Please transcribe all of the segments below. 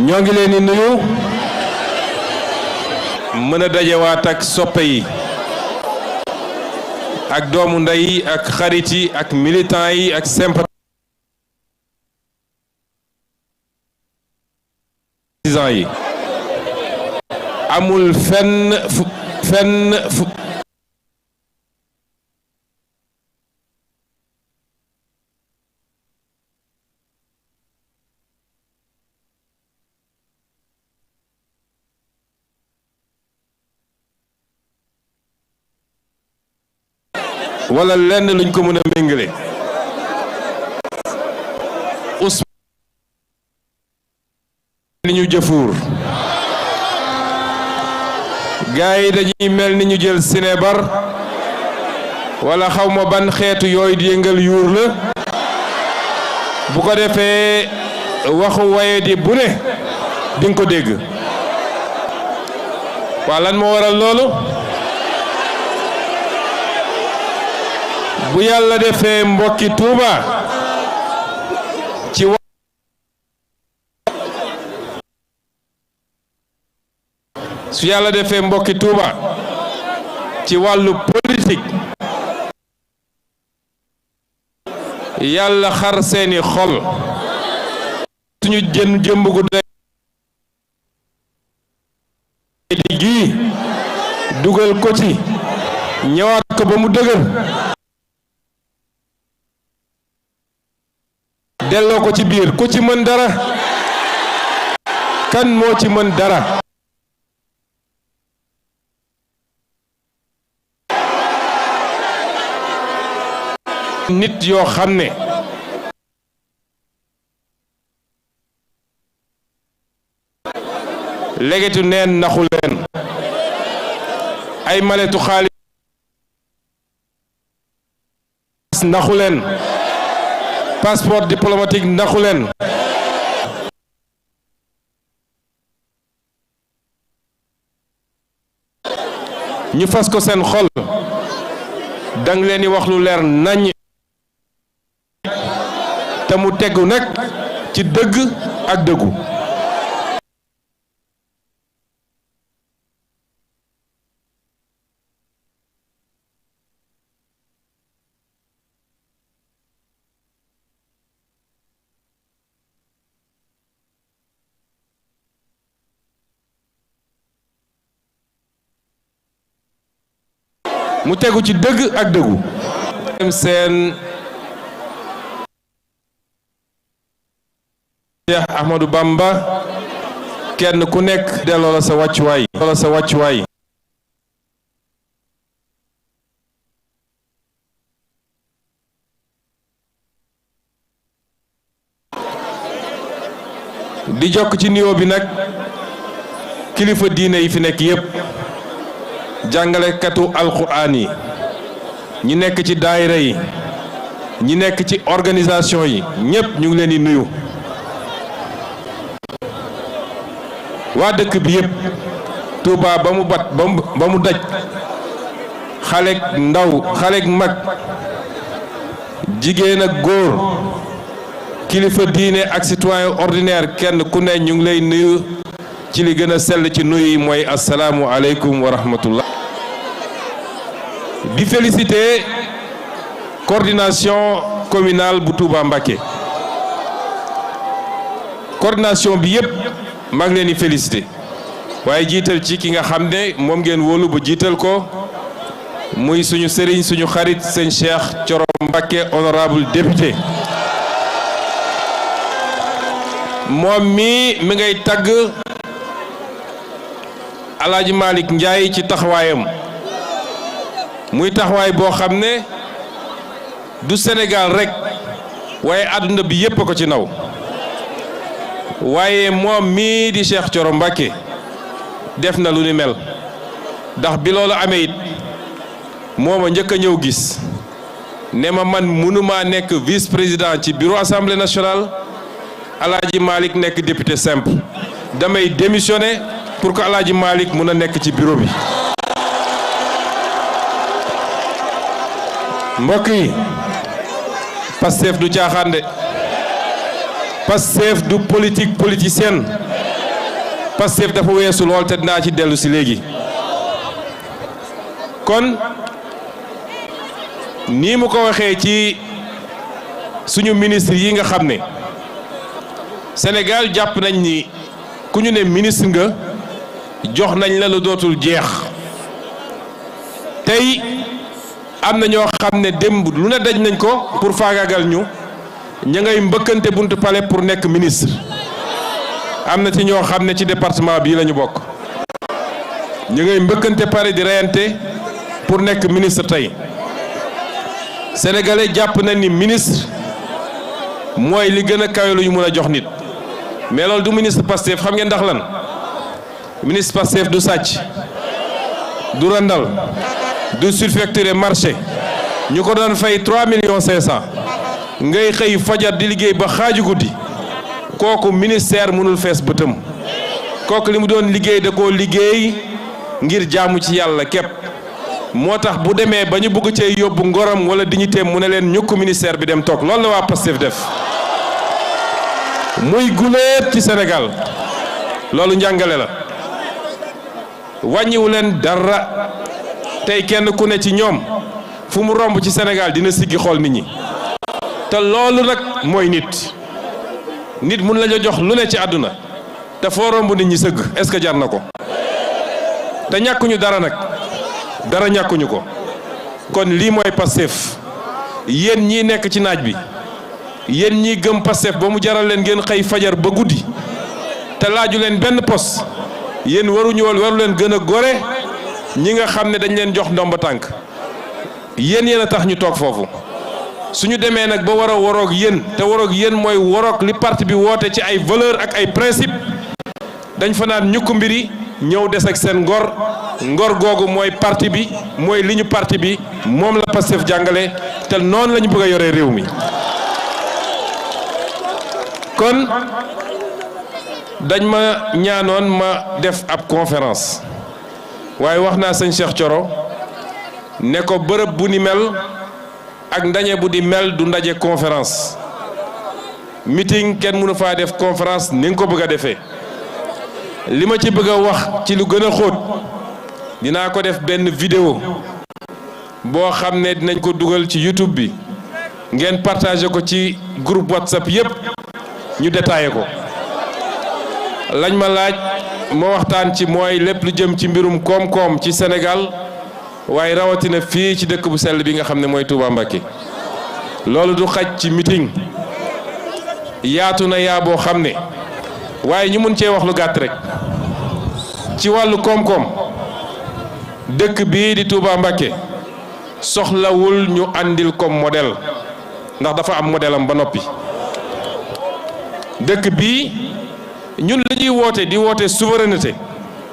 ñoo ngi leen di nuyu mën a dajewaat ak soppe yi ak doomu ndey yi ak xarit yi ak militant yi ak sympathisant yi amul fenn wala lenn luñ ko mën a méngale Ousmane ni ñu jëfuur gars yi dañuy mel ni ñu jël sinébar wala xawma ban xeetu yooyu di yëngal yuur la bu ko defee waxu waye di bu ne di nga ko dégg waa lan moo waral loolu bu yàlla defee mbokki Touba ci su yàlla defee mbokki Touba ci wàllu politique yàlla xar seeni xol suñu jëmb gu di gi dugal ko ci ñëwaat ko ba mu dëgër delloo ko ci biir ku ci mën dara kan moo ci mën dara nit yoo xam ne legetu neen naxu leen ay maletu xaalis naxu leen passeport diplomatique naxu leen. ñu fas ko seen xol dang leen di wax lu leer nañ te mu tegu nag ci dëgg ak dëggu. mu tegu ci dëgg ak dëggu. seen Cheikh Ahmadou Bamba kenn ku nekk delloo la sa wàccuwaay. di jokk ci nuyoo bi nag kilifa diine yi fi nekk yépp jàngalekatu alxuraan yi ñi nekk ci daayira yi ñi nekk ci organisation yi ñépp ñu ngi leen di nuyu. waa dëkk bi yépp Touba ba mu daj xaleek ndaw xaleek mag jigéen ak góor kilifa diine ak citoyen ordinaire kenn ku ne ñu ngi lay nuyu ci li gën a sell ci nuyu yi mooy asalaamu aleykum wa rahmatullah. di féliciter coordination communale bu Touba Mbacké coordination bi yépp maa ngi leen di féliciter waaye jiital ci ki nga xam ne moom ngeen wóolu ba jiital ko muy suñu sëriñ suñu xarit sëñ Cheikh Thioro Mbacké honorable député moom mi ngay tagg Alaaji Malick Ndiaye ci taxawaayam muy taxawaay boo xam ne du Sénégal rek waaye àdduna bi yépp a ko ci naw waaye moom mii di Cheikh Thioro Mbacké def na lu ni mel ndax bi loolu amee it moo ma njëkk a ñëw gis ne ma man mënumaa nekk vice président ci bureau assemblée nationale Alaaji Malick nekk député simple damay démissionner pour que Alaaji Malick mun a nekk ci bureau bi. mbokk yi Pastef du caaxaan de Pastef du politique politicienne Pastef dafa weesu lool te dinaa ci dellu si léegi. kon nii mu ko waxee ci suñu ministre yi nga xam ne Sénégal jàpp nañ ni ku ñu ne ministre nga jox nañ la lu dootul jeex tey am na ñoo xam ne démb lu ne daj nañ ko pour faagaagal ñu ña ngay mbëkkante buntu palais pour nekk ministre am na ci ñoo xam ne ci département bii la ñu bokk ña ngay mbëkkante palais di reyante pour nekk ministre tey sénégalais jàpp nañ ni ministre mooy li gën a kawe lu ñu mën a jox nit mais loolu du ministre Pastef xam ngeen ndax lan ministre Pastef du sàcc du randal du surfacturer marché ñu ko doon fay 3,5 millions ngay xëy fajar di liggéey ba xaaju guddi kooku ministère mënul fees bëtam kooku li mu doon liggéey da koo liggéey ngir jaamu ci yàlla képp moo tax bu demee ba ñu bëgg cee yóbbu ngoram wala dignité mu ne leen ñukk ministère bi dem toog loolu la waa Pastef def muy guléet ci Sénégal loolu njàngale la wàññiwu leen dara tey kenn ku ne ci ñoom fu mu romb ci Sénégal dina siggi xool nit ñi te loolu nag mooy nit mun la jox lu ne ci àdduna te foo romb nit ñi sëgg est-ce que jar na ko te ñàkkuñu dara nag dara ñàkkuñu ko kon lii mooy Pastef yéen ñii nekk ci naaj bi yéen ñii gëm Pastef ba mu jaral leen ngeen xëy fajar ba guddi te laaju leen benn poste yéen waru leen gën a gore ñi nga xam ne dañ leen jox ndomba tànk yéen a tax ñu toog foofu suñu demee nag ba war a waroog yéen te waroog yéen mooy waroog li parti bi woote ci ay valeur ak ay principe dañ fa naan ñukk mbiri ñëw des ak seen ngor googu mooy parti bi mooy li ñu parti bi moom la Pastef jàngale te noonu la ñu bëgg a yoree réew mi kon dañ ma ñaanoon ma def ab conférence waaye wax naa sëñ Cheikh Thioro ne ko bërëb bu ni mel ak ndaje bu di mel du ndaje conférence meeting kenn mënu faa def conférence ni nga ko bëgg a defee li ma ci bëgg a wax ci lu gën a xóot dinaa ko def benn vidéo boo xam ne dinañ ko dugal ci YouTube bi ngeen partagé ko ci groupe WhatsApp yépp ñu détaillé ko lañ ma laaj ma waxtaan ci mooy lépp lu jëm ci mbirum koom-koom ci Sénégal waaye rawatina fii ci dëkk bu sell bi nga xam ne mooy Touba Mbacké loolu du xaj ci meeting yaatu na yaa boo xam ne waaye ñu mun cee wax lu gàtt rek ci wàllu koom-koom dëkk bii di Touba Mbacké soxlawul ñu andil comme modèle ndax dafa am modèle am ba noppi dëkk bii ñun la ñuy woote di woote souveraineté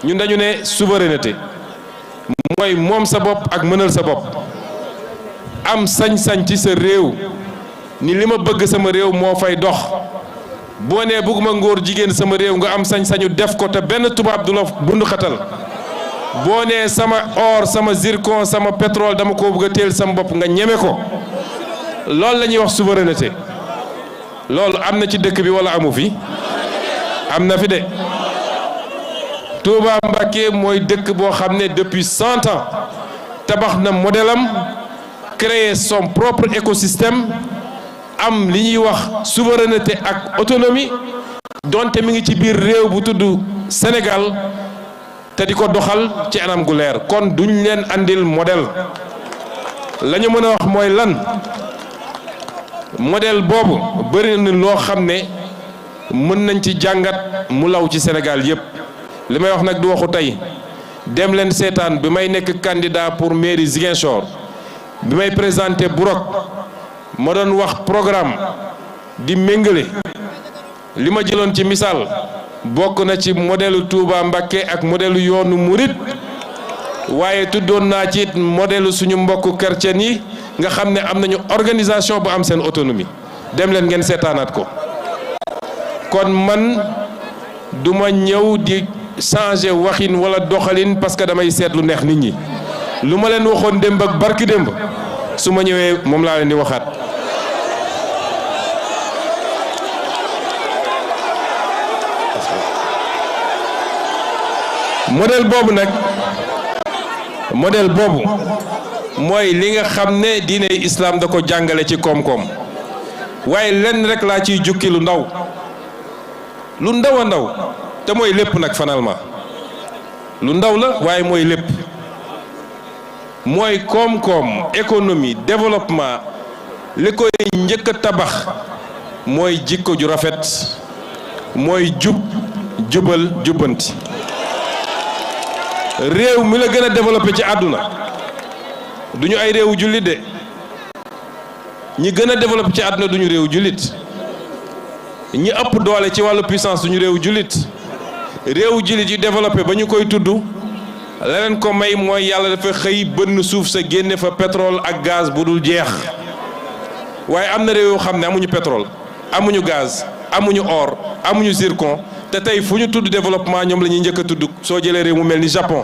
ñun dañu ne souveraineté mooy moom sa bopp ak mënal sa bopp am sañ-sañ ci sa réew ni li ma bëgg sama réew moo fay dox boo nee bëgguma ngóor jigéen sama réew nga am sañ-sañu def ko te benn tubaab du la bundu xatal boo nee sama or sama zircon sama pétrole dama ko bëgg a teel sama bopp nga ñeme ko loolu la ñuy wax souveraineté loolu am na ci dëkk bi wala amu fi am na fi de Touba Mbacké mooy dëkk boo xam ne depuis 100 ans tabax na modèle am créer son propre écosystème am li ñuy wax souveraineté ak autonomie donte mi ngi ci biir réew bu tudd Sénégal te di ko doxal ci anam gu leer kon duñ leen andil modèle la ñu mën a wax mooy lan modèle boobu bëri na loo xam ne mën nañ ci jàngat mu law ci Sénégal yépp li may wax nag du waxu tey dem leen seetaan bi may nekk candidat pour mairie Ziguinchor bi may présenté Burok ma doon wax programme di méngale li ma jëloon ci misaal bokk na ci modèle Touba Mbacké ak modèle yoonu Murit waaye tuddoon naa ci modèle suñu mbokku chrétien yi nga xam ne am nañu organisation bu am seen autonomie dem leen ngeen seetaanaat ko kon man duma ñëw di changer waxin wala doxalin parce que damay seet lu neex nit ñi lu ma leen waxoon démb ak barki démb su ma ñëwee moom laa leen di waxaat modèle boobu nag modèle boobu mooy li nga xam ne diine islam da ko jàngale ci koom-koom waaye lenn rek laa ciy jukki lu ndaw a ndaw te mooy lépp nag finalement lu ndaw la waaye mooy lépp mooy koom-koom économie développement li koy njëkk a tabax mooy jikko ju rafet mooy jubal jubbanti réew mi la gën a développé ci àdduna duñu ay réewu jullit de ñi gën a développé ci àdduna duñu réewu jullit ñi ëpp doole ci wàllu puissance duñu réewu jullit réewu jullit yu développé ba ñu koy tudd leneen ko may mooy yàlla dafa xëy bënn suuf sa génne fa pétrole ak gaz bu dul jeex waaye am na réew yoo xam ne amuñu pétrole amuñu gaz amuñu or amuñu zircon te tey fu ñu tudd développement ñoom la ñuy njëkk a tudd soo jëlee réew mu mel ni Japon